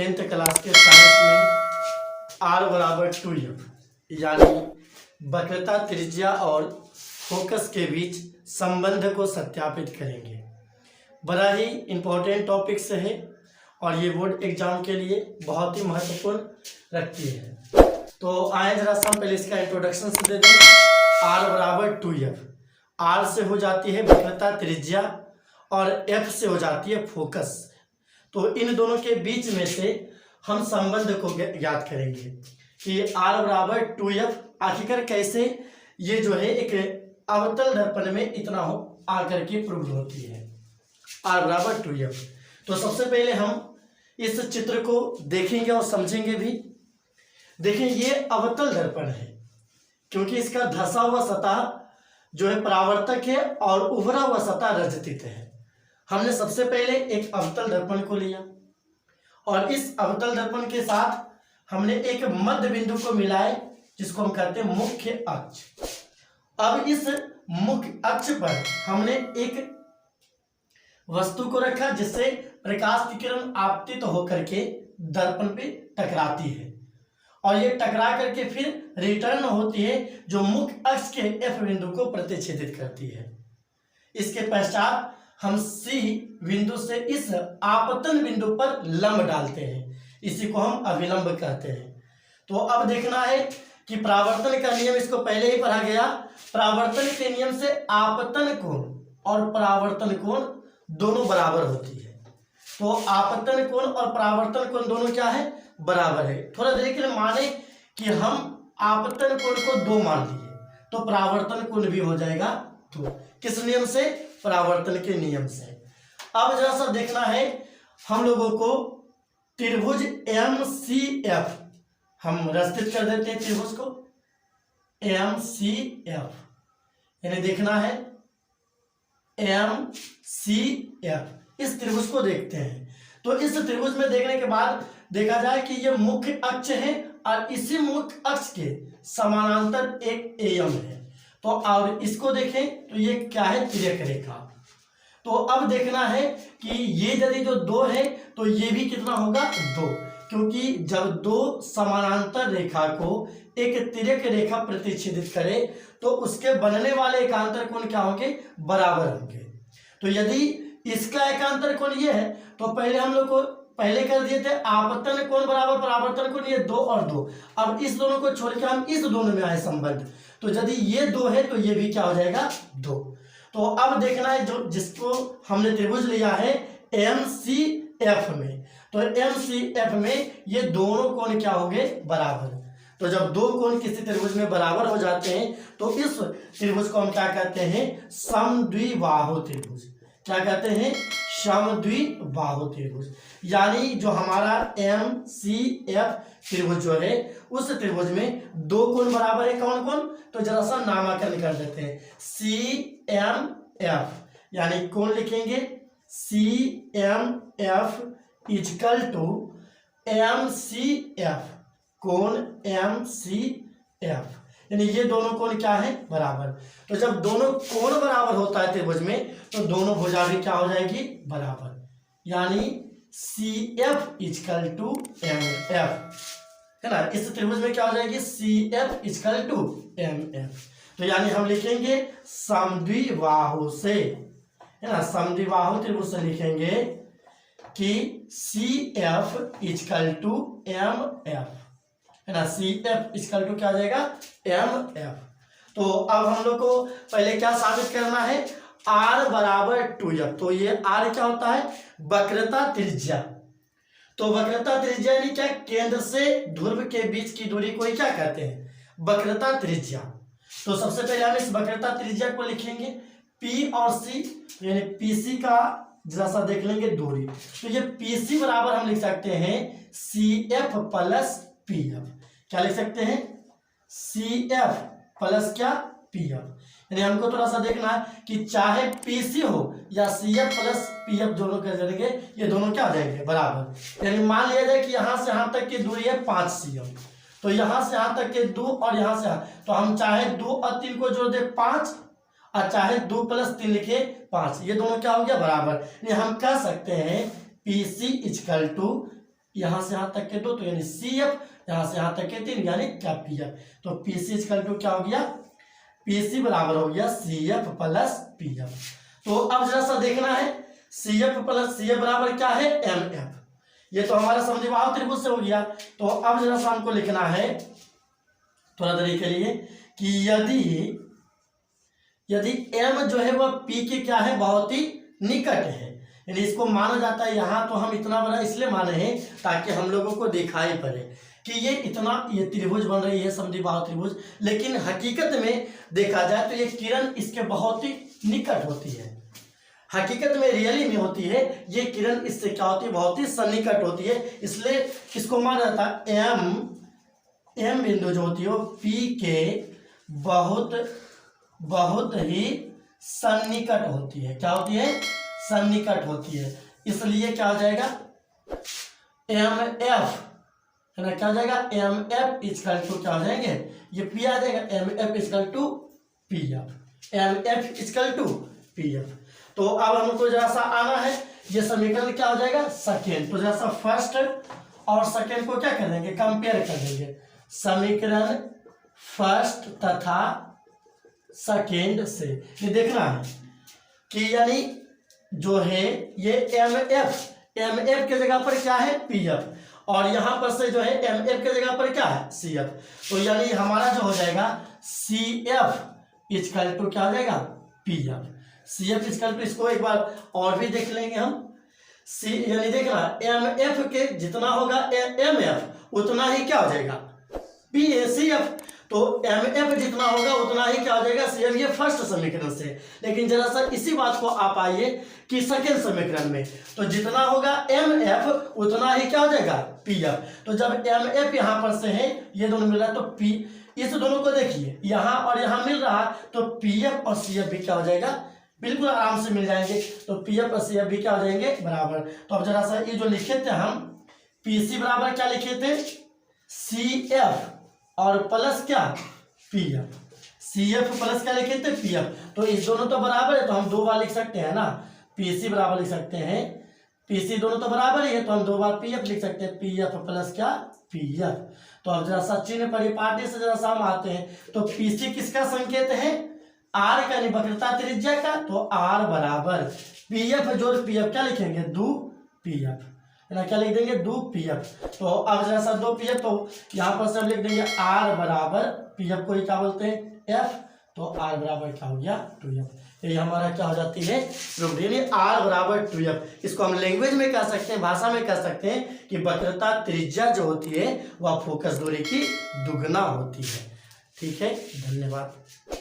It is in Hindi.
10th क्लास के साइंस में R बराबर 2F यानी वक्रता, त्रिज्या और फोकस के बीच संबंध को सत्यापित करेंगे। बड़ा ही इम्पोर्टेंट टॉपिक्स है और ये बोर्ड एग्जाम के लिए बहुत ही महत्वपूर्ण रखती है। तो आए जरा सा हम पहले इसका इंट्रोडक्शन से दे दें। R बराबर 2F, R से हो जाती है वक्रता, त्रिज्या और F से हो जाती है फोकस। तो इन दोनों के बीच में से हम संबंध को ज्ञात करेंगे कि R बराबर 2F आखिरकार कैसे ये जो है एक अवतल दर्पण में इतना हो आकर के प्रूव होती है। R बराबर 2F। तो सबसे पहले हम इस चित्र को देखेंगे और समझेंगे भी। देखें, ये अवतल दर्पण है क्योंकि इसका धंसा हुआ सतह जो है परावर्तक है और उभरा हुआ सतह रजतित है। हमने सबसे पहले एक अवतल दर्पण को लिया और इस अवतल दर्पण के साथ हमने एक मध्य बिंदु को मिलाए जिसको हम कहते हैं मुख्य अक्ष। अब इस मुख्य अक्ष पर हमने एक वस्तु को रखा जिससे प्रकाश की किरण आपतित होकर के दर्पण पे टकराती है और ये टकरा करके फिर रिटर्न होती है जो मुख्य अक्ष के F बिंदु को प्रतिच्छेदित करती है। इसके पश्चात हम C बिंदु से इस आपतन बिंदु पर लंब डालते हैं, इसी को हम अभिलंब कहते हैं। तो अब देखना है कि परावर्तन का नियम, इसको पहले ही पढ़ा गया। परावर्तन के नियम से आपतन कोण और परावर्तन कोण दोनों बराबर होती है। तो आपतन कोण और परावर्तन कोण दोनों क्या है? बराबर है। थोड़ा देर के लिए माने कि हम आपतन कोण को 2 मान लिए तो परावर्तन कोण भी हो जाएगा 2। किस नियम से? परावर्तन के नियम से। अब जरा सा देखना है हम लोगों को त्रिभुज MCF, हम रचित कर देते हैं त्रिभुज को MCF, यानी देखना है MCF। इस त्रिभुज को देखते हैं तो इस त्रिभुज में देखने के बाद देखा जाए कि ये मुख्य अक्ष है और इसी मुख्य अक्ष के समानांतर एक AM है। तो और इसको देखें तो ये क्या है? तिर्यक रेखा। तो अब देखना है कि ये यदि जो 2 है तो ये भी कितना होगा? 2, क्योंकि जब 2 समानांतर रेखा को एक तिर्यक रेखा प्रतिच्छेदित करे तो उसके बनने वाले एकांतर कोण क्या होंगे? बराबर होंगे। तो यदि इसका एकांतर कोण ये है तो पहले हम लोग को पहले कर दिए थे आपतन कोण बराबर परावर्तन कोण, ये 2 और 2। अब इस दोनों को छोड़ के हम इस दोनों में आए संबंध, तो यदि ये 2 है तो ये भी क्या हो जाएगा? 2। तो अब देखना है जो जिसको हमने त्रिभुज लिया है MCF में, तो MCF में ये दोनों कोण क्या होंगे? बराबर। तो जब 2 कोण किसी त्रिभुज में बराबर हो जाते हैं तो इस त्रिभुज को हम क्या कहते हैं? समद्विबाहु त्रिभुज। क्या कहते हैं? समद्विबाहु त्रिभुज। यानी जो हमारा MCF त्रिभुज जो है उस त्रिभुज में 2 कोण बराबर है। कौन कौन? तो जरा सा नामाकरण कर देते हैं। CMF यानी कोण लिखेंगे CMF इक्वल टू MCF, कोण MCF, यानी ये दोनों कोण क्या है? बराबर। तो जब दोनों कोण बराबर होता है त्रिभुज में तो दोनों भुजा भी क्या हो जाएगी? बराबर। यानी CF इक्वल टू MF, है ना। इस त्रिभुज में क्या हो जाएगी? CF equal to MF। तो यानी हम लिखेंगे समद्विबाहु से, है ना, समद्विबाहु त्रिभुज से लिखेंगे कि CF इक्वल टू MF, है ना। CF इक्वल टू क्या आ जाएगा? MF। तो अब हम लोग को पहले क्या साबित करना है? R बराबर 2F। तो ये R क्या होता है? वक्रता त्रिज्या। तो वक्रता त्रिज्या यानी क्या? केंद्र से ध्रुव के बीच की दूरी को ही क्या कहते हैं? वक्रता त्रिज्या। तो सबसे पहले हम इस वक्रता त्रिज्या को लिखेंगे P और C, यानी PC का जरा सा देख लेंगे दूरी। तो ये PC बराबर हम लिख सकते हैं CF प्लस PF। क्या लिख सकते हैं? CF प्लस क्या? PF। यानी हमको थोड़ा सा देखना है कि चाहे PC हो या CF प्लस PF दोनों कर देंगे, ये दोनों क्या आ जाएंगे? बराबर। यानी मान लिया जाए कि यहाँ से यहाँ तक की दूरी है 5 cm, तो यहाँ से यहाँ तक के 2 और यहाँ से यहाँ, तो हम चाहे 2 और 3 को जोड़ दे 5 और चाहे 2 + 3 लिखे 5, ये दोनों क्या हो गया? बराबर। यानी हम कह सकते हैं PC इक्वल टू यहाँ से यहाँ तक के 2 तो यानी CF, यहाँ से यहाँ तक के 3 यानी क्या PF। तो PC इक्वल टू क्या हो गया, PC बराबर हो गया CF प्लस PF। तो अब जरा सा देखना है CF प्लस CF बराबर क्या है MF। ये तो हमारा समद्विबाहु त्रिभुज से हो गया। तो अब जरा सा हमको लिखना है थोड़ा देरी के लिए कि यदि M जो है वह P के क्या है बहुत ही निकट है, यानी इसको माना जाता है। यहाँ तो हम इतना बड़ा इसलिए माने हैं ताकि हम लोगों को दिखाई पड़े कि ये त्रिभुज बन रही है समद्विबाहु त्रिभुज, लेकिन हकीकत में देखा जाए तो ये किरण इसके बहुत ही निकट होती है। हकीकत में रियली में होती है ये किरण इससे क्या होती है बहुत ही सन्निकट होती है, इसलिए इसको माना जाता है M बिंदु जो होती है वो P के बहुत ही सन्निकट होती है। क्या होती है, सन्निकट होती है। इसलिए क्या हो जाएगा MF है ना, क्या हो जाएगा MF इक्वल टू क्या हो जाएंगे, ये P आ जाएगा MF equal to PF, MF equal to PF। तो अब हमको जरा सा आना है ये समीकरण क्या हो जाएगा सेकेंड। तो जरा सा फर्स्ट और सेकेंड को क्या कर देंगे कंपेयर कर देंगे। समीकरण फर्स्ट तथा सेकेंड से ये देखना है कि यानी जो है ये MF के जगह पर क्या है PF और यहाँ पर से जो है MF के जगह पर क्या है CF। तो यानी हमारा जो हो जाएगा CF इक्वल टू क्या हो जाएगा PF। CF इक्वल टू इसको एक बार और भी देख लेंगे हम। यानी देखना MF के जितना होगा MF उतना ही क्या हो जाएगा CF। तो MF जितना होगा उतना ही क्या हो जाएगा CF, ये फर्स्ट समीकरण से। लेकिन जरा सा इसी बात को आप आइए कि सेकेंड समीकरण में, तो जितना होगा MF उतना ही क्या हो जाएगा PF। तो जब MF यहाँ पर से है ये दोनों मिल रहा है तो P, इस दोनों को देखिए यहाँ और यहाँ मिल रहा तो PF और CF भी क्या हो जाएगा बिल्कुल आराम से मिल जाएंगे। तो PF और CF भी क्या हो जाएंगे बराबर। तो अब जरा सा ये जो लिखे थे हम PC बराबर क्या लिखे थे CF और प्लस क्या PF, CF प्लस क्या लिखे थे PF। तो इस दोनों तो बराबर है तो हम 2 बार लिख सकते हैं ना, PC बराबर लिख सकते हैं, PC दोनों तो बराबर ही है तो हम 2 बार PF लिख सकते हैं, PF प्लस क्या PF। तो अब जरा सा चिन्ह परिपाटी से जरा सा हम आते हैं तो PC किसका संकेत है R का, वक्रता त्रिज्या का। तो R बराबर PF जोड़ PF क्या लिखेंगे 2PF है ना, क्या लिख देंगे 2PF। तो अब जरा सा 2PF तो यहाँ पर से हम लिख देंगे R बराबर PF को ही क्या बोलते हैं F। तो R बराबर क्या हो गया 2F। ये हमारा क्या हो जाती है रूपरेखा R बराबर 2F। इसको हम लैंग्वेज में कह सकते हैं, भाषा में कह सकते हैं कि वक्रता त्रिज्या जो होती है वह फोकस दूरी की दुगना होती है। ठीक है, धन्यवाद।